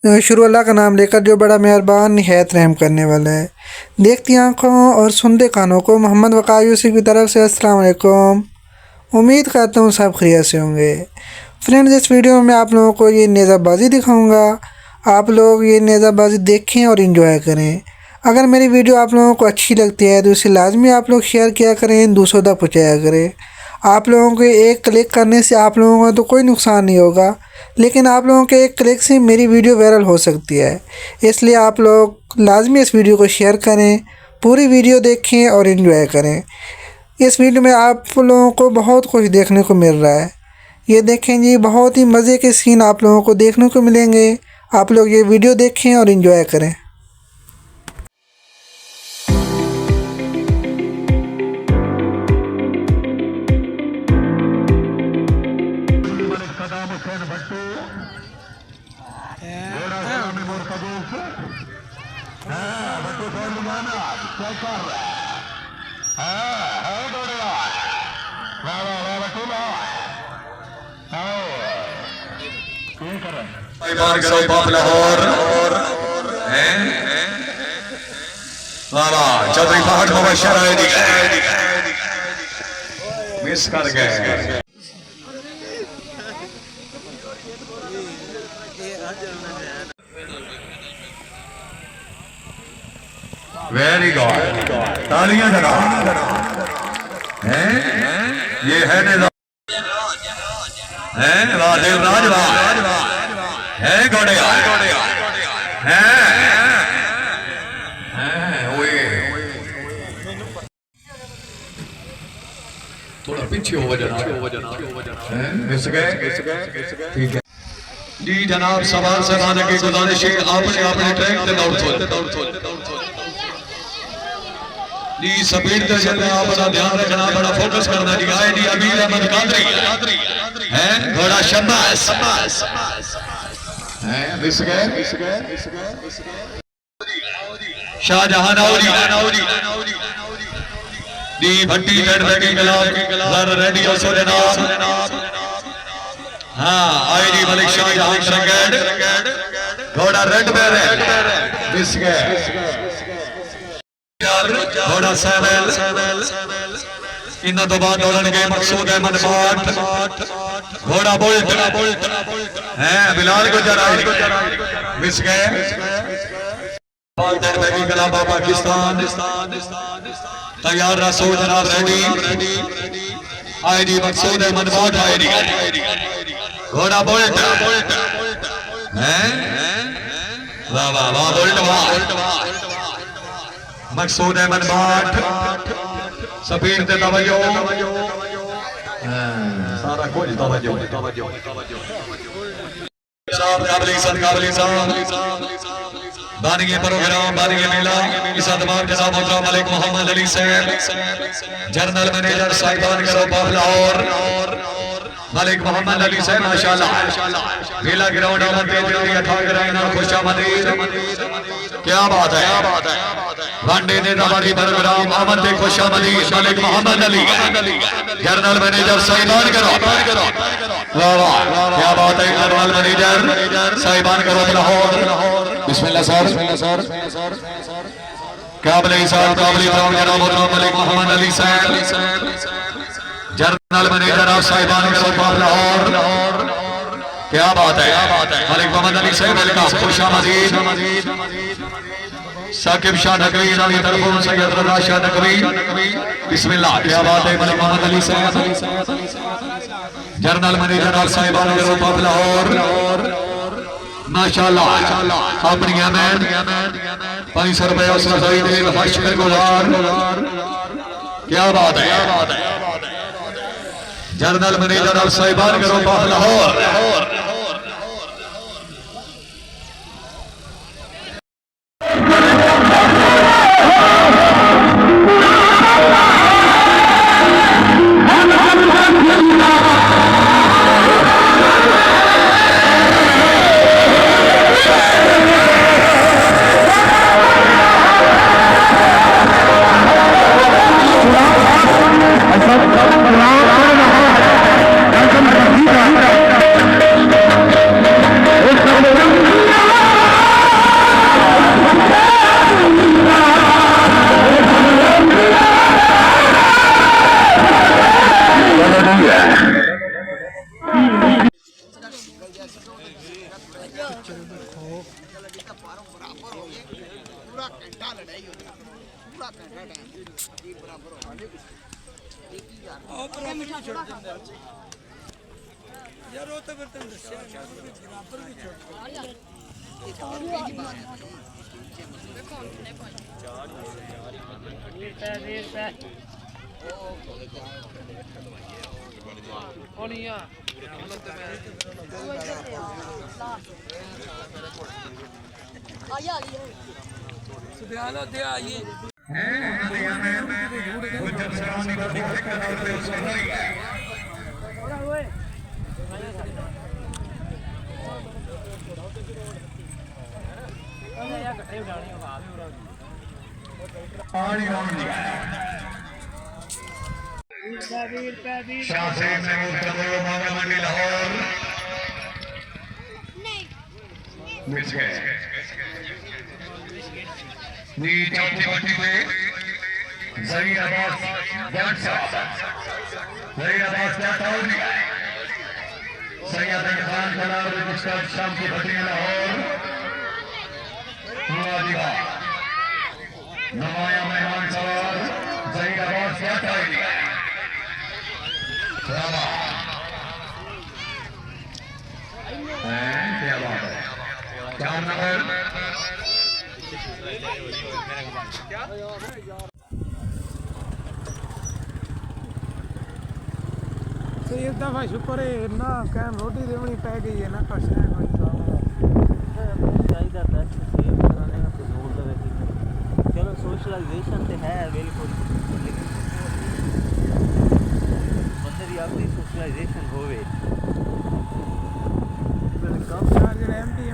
शुरू अल्लाह का नाम लेकर जो बड़ा मेहरबान निहायत रहम करने वाला है। देखती आँखों और सुनते कानों को मोहम्मद वक़ार यूसुफ की तरफ से अस्सलाम वालेकुम। उम्मीद करता हूँ सब खैरियत से होंगे। फ्रेंड्स, इस वीडियो में मैं आप लोगों को ये नेज़ाबाजी दिखाऊंगा। आप लोग ये नेज़ाबाजी देखें और इन्जॉय करें। अगर मेरी वीडियो आप लोगों को अच्छी लगती है तो इसे लाजमी आप लोग शेयर किया करें, दूसरों तक पहुँचाया करें। आप लोगों के एक क्लिक करने से आप लोगों का तो कोई नुकसान नहीं होगा, लेकिन आप लोगों के एक क्लिक से मेरी वीडियो वायरल हो सकती है। इसलिए आप लोग लाजमी इस वीडियो को शेयर करें, पूरी वीडियो देखें और इन्जॉय करें। इस वीडियो में आप लोगों को बहुत कुछ देखने को मिल रहा है। ये देखें जी, बहुत ही मज़े के सीन आप लोगों को देखने को मिलेंगे। आप लोग ये वीडियो देखें और इन्जॉय करें। चौधरी फहद मुबशर मिस कर गए। वेरी गुड, तालियां जनाब। ये है वाह देवराज, वाह है घोड़े थोड़ा पीछे हो ठीक है जी जनाब। सवाल समाने की गुजारिश है, आपने अपने ट्रैक से दौड़ जी स्पीड पे चलना, अपना ध्यान रखना, बड़ा फोकस करना जी। आए जी अमीर अहमद कादरी है घोड़ा शब्बास है मिस गए शाहजहां दी भट्टी लड़के गलाब रेडी हो सो जनाब। हाँ आए जी मलिक शाहजहां संगेड घोड़ा रेड पे मिस गए घोड़ा सैवेल इन तो बाद दौड़नगे मकसूद अहमद बाट घोड़ा बुल्ट है बिलाल गुजर मिस गए पाकिस्तान तैयार रसो जनाब रेडी आईडी मकसूद अहमद बाट आईडी घोड़ा बुल्ट है वाह वाह वाह बुल्ट वाह मकसूद अहमद बाट स्पीड से तवज्जो सारा कुछ तवज्जो बानिए प्रोग्राम बानिए मेला इस तमाम जनाब मोहतरम मलिक मोहम्मद अली साहब जनरल मैनेजर साहिबान करो लाहौर मलिक मोहम्मद अली साहब माशाल्लाह मेला ग्राउंड आमद जल्दी अठा कराइना खुशामदीद क्या बात है वनडे ने दवारी प्रोग्राम आमद दे खुशामदीद मलिक मोहम्मद अली जनरल मैनेजर साहिबान करो वाह वाह क्या बात है जनरल मैनेजर साहिबान करो लाहौर बिस्मिल्लाह सर काबिल साहब काबिल जनाब मलिक मोहम्मद अली साहब जनरल मैनेजर ऑफ साहिबान करो लाहौर क्या बात है मलिक मोहम्मद अली साहब वेलकम खुशामदीद साकिब शाह नकवी की तरफ सैयद रजा शाह नकवी बिस्मिल्लाह क्या बात है मलिक मोहम्मद अली साहब जनरल मैनेजर ऑफ साहिबान करो लाहौर माशाल्लाह अपनी अमैन 500 रुपए उसका गुजार क्या बात है जनरल मैनेजर ऑफ साहिबान करो लाहौर पूरा घंटा लड़ाई होती पूरा घंटा टाइम जी बराबर हो वाले यार वो तो बर्तन दस्या बराबर भी छोड़ सुबह दे आइए शाहजेब महमूद कमरो मांगा मंडी लाहौर मिस गए नी चौथी पट्टी पे जहीर अब्बास जट साहब जहीर अब्बास जट आउट सैयद खान कलार मुस्ताद शाम की पट्टी लाहौर हुआ नमाया मेहमान सवार जहीर अब्बास जट आउट क्या बात है 4 नंबर तो एक दफा शुक्र है ना कैन रोटी देवनी पै गई है ना कष्ट है कोई चाहिए पैसे सेव कराने का फजूल तो वैसे चलो सोशलाइजेशन तो है बिल्कुल लेकिन बंदे की अपनी सोशलाइजेशन होवे कम चार्ज एमपी